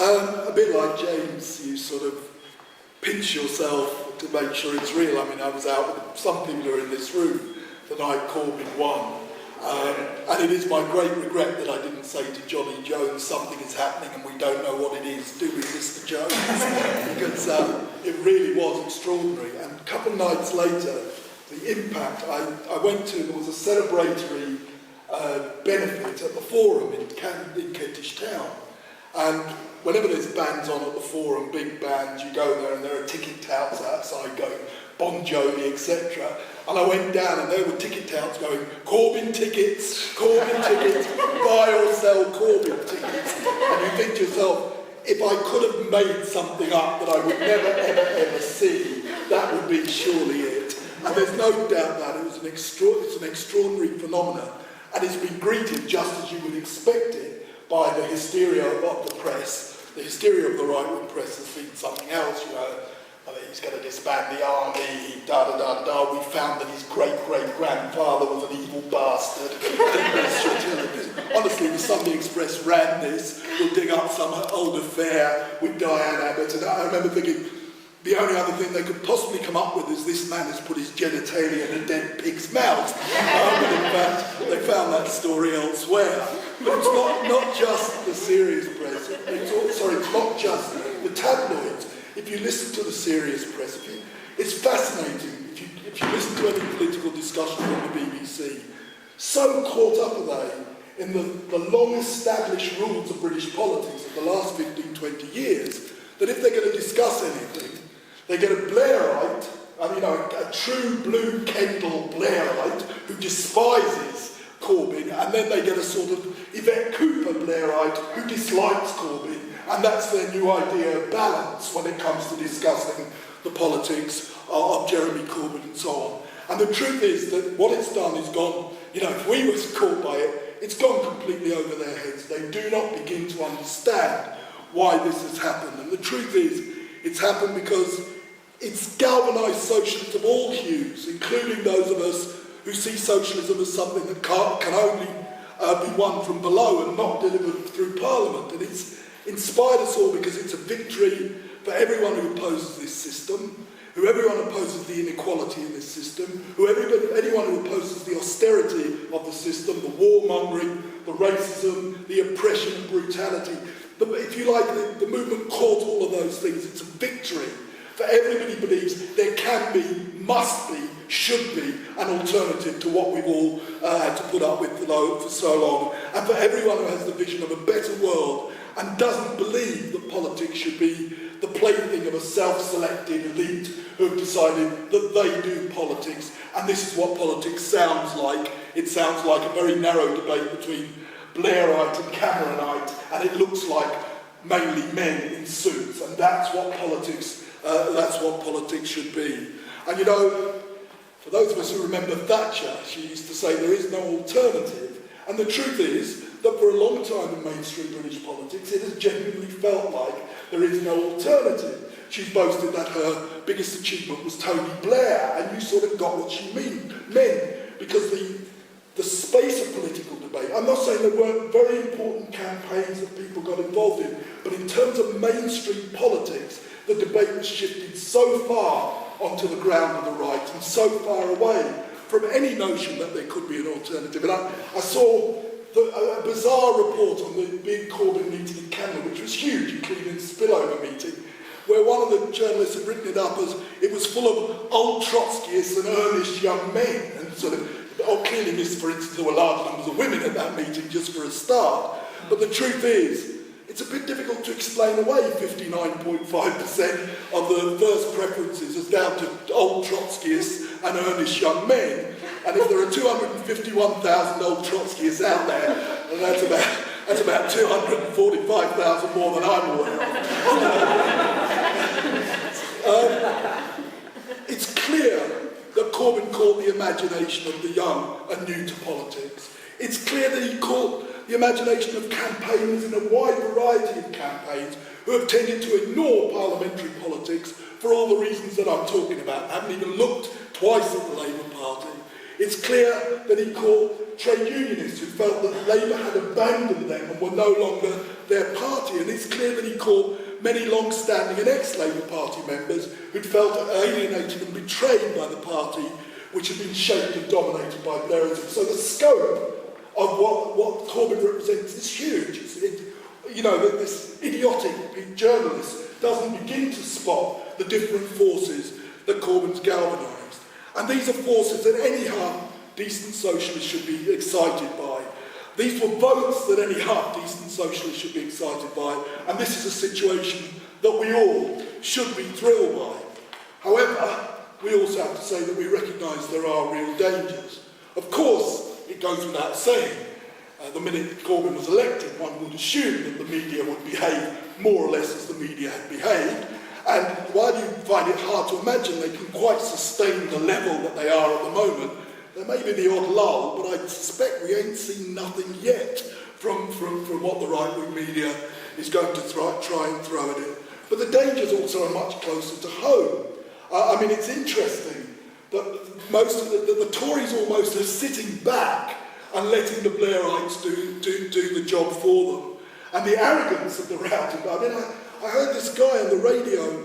A bit like James, you sort of pinch yourself to make sure it's real. I mean, I was out with some people who are in this room the night Corbyn won. And it is my great regret that I didn't say to Johnny Jones, something is happening and we don't know what it is, do we, Mr. Jones? Because it really was extraordinary. And a couple of nights later, the impact, I went to, there was a celebratory benefit at the Forum in Kentish Town. And whenever there's bands on at the Forum, big bands, you go there and there are ticket touts outside going, Bon Jovi, etc. And I went down and there were ticket touts going, Corbyn tickets, buy or sell Corbyn tickets. And you think to yourself, if I could have made something up that I would never, ever see, that would be surely it. And there's no doubt that it was it's an extraordinary phenomenon. And it's been greeted just as you would expect it by the hysteria of the press. The hysteria of the right-wing press has been something else, you know. I mean, he's going to disband the army, da-da-da-da. We found that his great-great-grandfather was an evil bastard. Honestly, the Sunday Express ran this. We'll dig up some old affair with Diane Abbott. And I remember thinking, the only other thing they could possibly come up with is this man has put his genitalia in a dead pig's mouth. But in fact, they found that story elsewhere. But it's not just the serious press. It's not just the tabloids. If you listen to the serious press, it's fascinating. If you listen to any political discussion on the BBC, so caught up are they in the long-established rules of British politics of the last 15, 20 years, that if they're going to discuss anything, they get a Blairite, a true blue Kendall Blairite who despises Corbyn, and then they get a sort of Yvette Cooper Blairite who dislikes Corbyn, and that's their new idea of balance when it comes to discussing the politics of Jeremy Corbyn and so on. And the truth is that what it's done is gone, if we were caught by it, it's gone completely over their heads. They do not begin to understand why this has happened. And the truth is, it's happened because it's galvanised socialists of all hues, including those of us who see socialism as something that can only be won from below and not delivered through Parliament. And it's inspired us all because it's a victory for everyone who opposes this system, everyone who opposes the inequality in this system, anyone who opposes the austerity of the system, the warmongering, the racism, the oppression and brutality. If you like, the movement caught all of those things. It's a victory for everybody who believes there can be, must be, should be an alternative to what we've all had to put up with for so long, and for everyone who has the vision of a better world and doesn't believe that politics should be the plaything of a self-selected elite who have decided that they do politics, and this is what politics sounds like. It sounds like a very narrow debate between Blairite and Cameronite, and it looks like mainly men in suits, and that's what politics should be. And for those of us who remember Thatcher, she used to say there is no alternative, and the truth is that for a long time in mainstream British politics it has genuinely felt like there is no alternative. She's boasted that her biggest achievement was Tony Blair, and you sort of got what she meant, because the space of political debate, I'm not saying there weren't very important campaigns that people got involved in, but in terms of mainstream politics, the debate was shifted so far onto the ground of the right and so far away from any notion that there could be an alternative. And I saw a bizarre report on the big Corbyn meeting in Canada, which was huge, including the spillover meeting, where one of the journalists had written it up as it was full of old Trotskyists and earnest young men, and sort of, clearly this, for instance, there were large numbers of women at that meeting just for a start. But the truth is, it's a bit difficult to explain away 59.5% of the first preferences as down to old Trotskyists and earnest young men. And if there are 251,000 old Trotskyists out there, then that's about 245,000 more than I'm aware of. It's clear that Corbyn caught the imagination of the young and new to politics. It's clear that he caught the imagination of campaigners in a wide variety of campaigns who have tended to ignore parliamentary politics for all the reasons that I'm talking about, haven't even looked twice at the Labour Party. It's clear that he caught trade unionists who felt that Labour had abandoned them and were no longer their party. And it's clear that he caught many long-standing and ex-Labour Party members who'd felt alienated and betrayed by the party, which had been shaped and dominated by Blairism. So the scope of what Corbyn represents is huge. This idiotic journalist doesn't begin to spot the different forces that Corbyn's galvanised. And these are forces that any decent socialist should be excited by. These were votes that any decent socialist should be excited by, and this is a situation that we all should be thrilled by. However, we also have to say that we recognise there are real dangers. Of course, it goes without saying, the minute Corbyn was elected, one would assume that the media would behave more or less as the media had behaved, and while you find it hard to imagine they can quite sustain the level that they are at the moment, there may be the odd lull, but I suspect we ain't seen nothing yet from what the right-wing media is going to try and throw at it. But the dangers also are much closer to home. It's interesting that most of the Tories almost are sitting back and letting the Blairites do the job for them. And the arrogance of the roundabout. I heard this guy on the radio,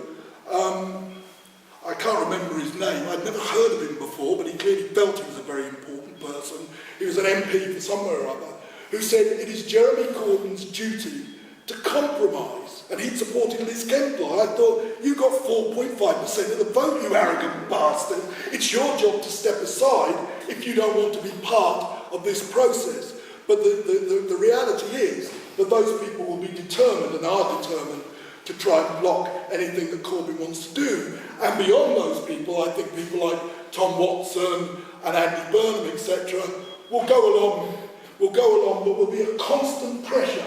I can't remember his name, I'd never heard of him before, but he clearly felt he was a very important person. He was an MP for somewhere or other, who said it is Jeremy Corbyn's duty to compromise, and he'd supported Liz Kempler. I thought, you got 4.5% of the vote, you arrogant bastard. It's your job to step aside if you don't want to be part of this process. But the reality is that those people will be determined and are determined to try and block anything that Corbyn wants to do. And beyond those people, I think people like Tom Watson and Andy Burnham, etc., will go along, but will be a constant pressure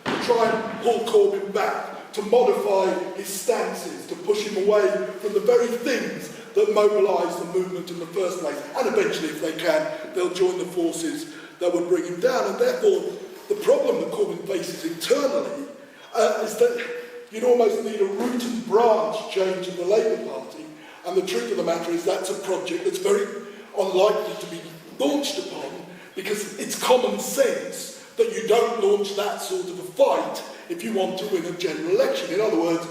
to try and pull Corbyn back, to modify his stances, to push him away from the very things that mobilised the movement in the first place. And eventually, if they can, they'll join the forces that would bring him down. And therefore, the problem that Corbyn faces internally is that you'd almost need a root and branch change in the Labour Party. And the truth of the matter is that's a project that's very unlikely to be launched upon, because it's common sense that you don't launch that sort of a fight if you want to win a general election. In other words,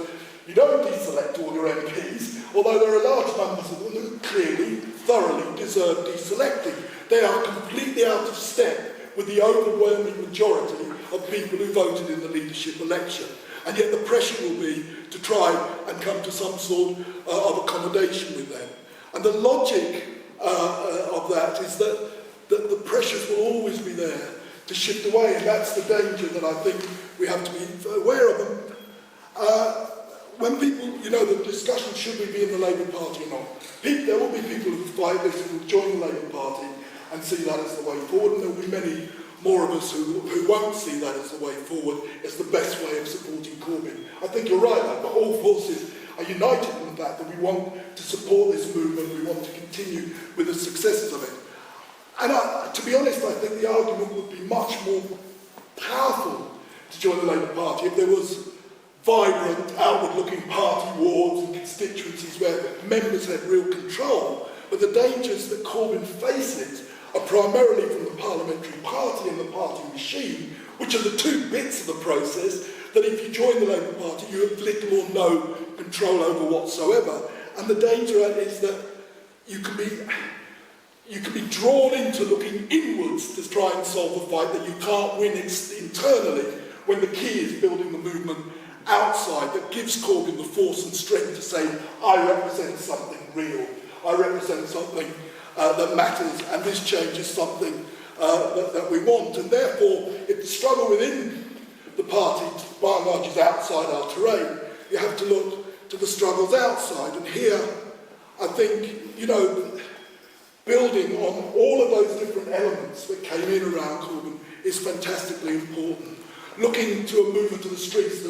you don't deselect all your MPs, although there are large numbers of them who clearly, thoroughly deserve deselecting. They are completely out of step with the overwhelming majority of people who voted in the leadership election. And yet the pressure will be to try and come to some sort of accommodation with them. And the logic of that is that the pressures will always be there to shift away, and that's the danger that I think we have to be aware of them. When people, the discussion, should we be in the Labour Party or not? There will be people who fight this, who will join the Labour Party and see that as the way forward, and there will be many more of us who won't see that as the way forward, as the best way of supporting Corbyn. I think you're right, but all forces are united in the fact that we want to support this movement, we want to continue with the successes of it. And to be honest, I think the argument would be much more powerful to join the Labour Party if there was vibrant, outward-looking party wards and constituencies where members had real control. But the dangers that Corbyn faces are primarily from the parliamentary party and the party machine, which are the two bits of the process that if you join the Labour Party, you have little or no control over whatsoever. And the danger is that you can be drawn into looking inwards to try and solve a fight that you can't win internally, when the key is building the movement outside that gives Corbyn the force and strength to say, I represent something real, I represent something that matters, and this change is something that we want. And therefore, if the struggle within the party, by and large, is outside our terrain, you have to look to the struggles outside. And here, I think, building on all of those different elements that came in around Corbyn is fantastically important. Looking to a movement to the streets,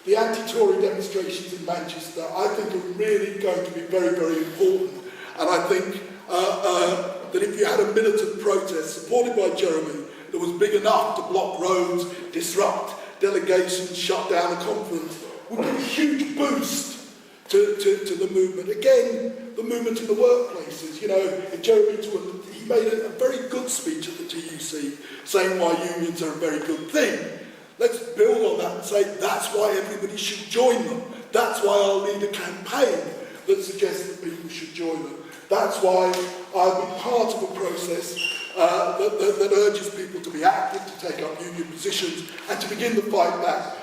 the anti-Tory demonstrations in Manchester, I think are really going to be very, very important. And I think that if you had a militant protest supported by Jeremy that was big enough to block roads, disrupt delegations, shut down a conference, would give a huge boost to the movement. Again, the movement in the workplaces. You know, Jeremy, he made a very good speech at the TUC saying why unions are a very good thing. Let's build on that and say that's why everybody should join them. That's why I'll lead a campaign that suggests that people should join them. That's why I'll be part of a process that urges people to be active, to take up union positions, and to begin the fight back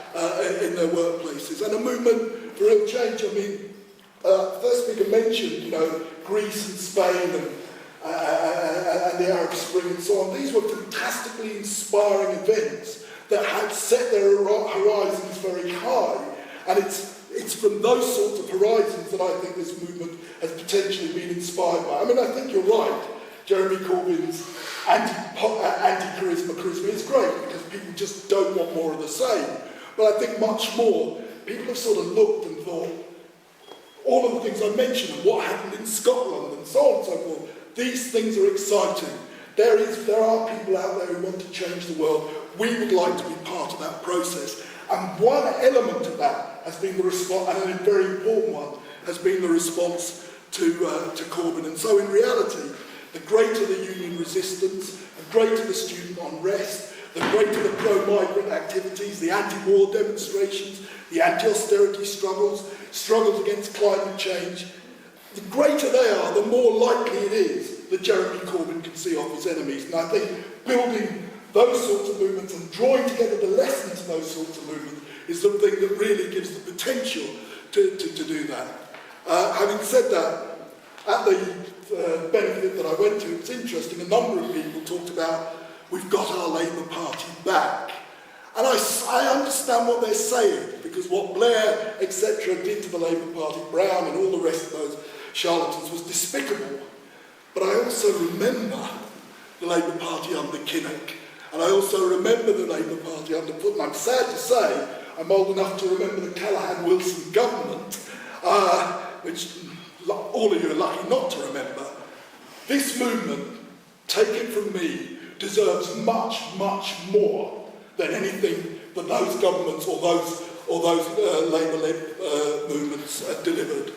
in their workplaces. And a movement for real change. I mean, first speaker mentioned, you know, Greece and Spain and the Arab Spring and so on. These were fantastically inspiring events that had set their horizons very high. And it's from those sorts of horizons that I think this movement has potentially been inspired by. I mean, I think you're right. Jeremy Corbyn's anti-charisma is great because people just don't want more of the same. But I think much more, people have sort of looked and thought, all of the things I mentioned and what happened in Scotland and so on and so forth, these things are exciting. There are people out there who want to change the world. We would like to be part of that process. And one element of that has been the response, and a very important one, has been the response to Corbyn. And so in reality, the greater the union resistance, the greater the student unrest, the greater the pro-migrant activities, the anti-war demonstrations, the anti-austerity struggles against climate change, the greater they are, the more likely it is that Jeremy Corbyn can see off his enemies. And I think building those sorts of movements and drawing together the lessons of those sorts of movements is the thing that really gives the potential to do that. Having said that, at the benefit that I went to, it's interesting, a number of people talked about, we've got our Labour Party back. And I understand what they're saying, because what Blair, etc., did to the Labour Party, Brown and all the rest of those charlatans was despicable. But I also remember the Labour Party under Kinnock, and I also remember the Labour Party under Putin. I'm sad to say, I'm old enough to remember the Callaghan-Wilson government, which all of you are lucky not to remember. This movement, take it from me, deserves much, much more than anything that those governments or those Labour-led movements delivered.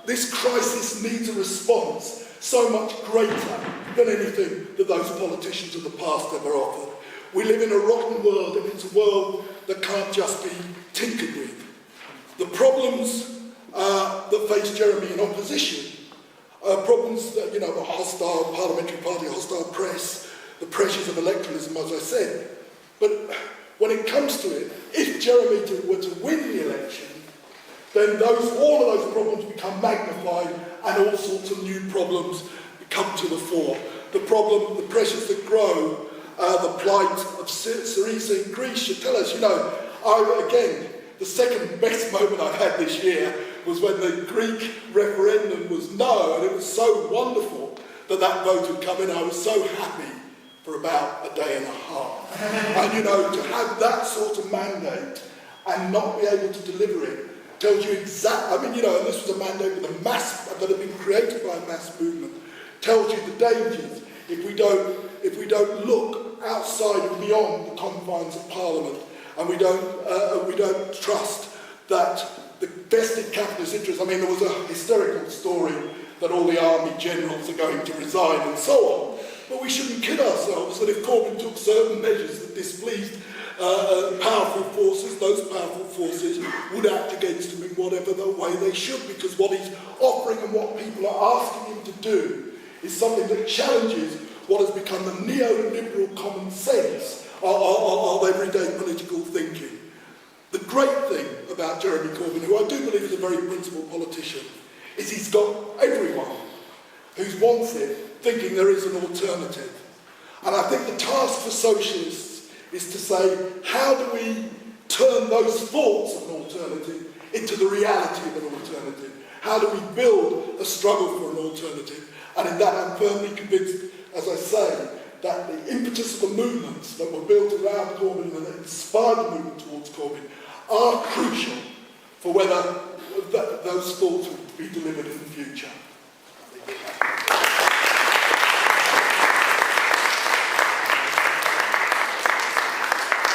This crisis needs a response so much greater than anything that those politicians of the past ever offered. We live in a rotten world, and it's a world that can't just be tinkered with. The problems that face Jeremy in opposition, problems that, you know, the hostile parliamentary party, hostile press, the pressures of electoralism, as I said. But when it comes to it, if Jeremy were to win the election, then all of those problems become magnified and all sorts of new problems come to the fore. The pressures that grow, the plight of Syriza in Greece should tell us, you know, again, the second best moment I've had this year was when the Greek referendum was no, and it was so wonderful that vote had come in. I was so happy for about a day and a half. And, you know, to have that sort of mandate and not be able to deliver it tells you exactly, I mean, you know, and this was a mandate with a mass, that had been created by a mass movement, tells you the dangers if we don't look outside and beyond the confines of Parliament, and we don't trust that the vested capitalist interests. I mean, there was a hysterical story that all the army generals are going to resign and so on. But we shouldn't kid ourselves that if Corbyn took certain measures that displeased powerful forces, those powerful forces would act against him in whatever the way they should, because what he's offering and what people are asking him to do is something that challenges what has become the neoliberal common sense of everyday political thinking. The great thing about Jeremy Corbyn, who I do believe is a very principled politician, is he's got everyone who wants it thinking there is an alternative. And I think the task for socialists is to say, how do we turn those thoughts of an alternative into the reality of an alternative? How do we build a struggle for an alternative? And in that I'm firmly convinced, as I say, that the impetus of the movements that were built around Corbyn and that inspired the movement towards Corbyn are crucial for whether those thoughts will be delivered in the future.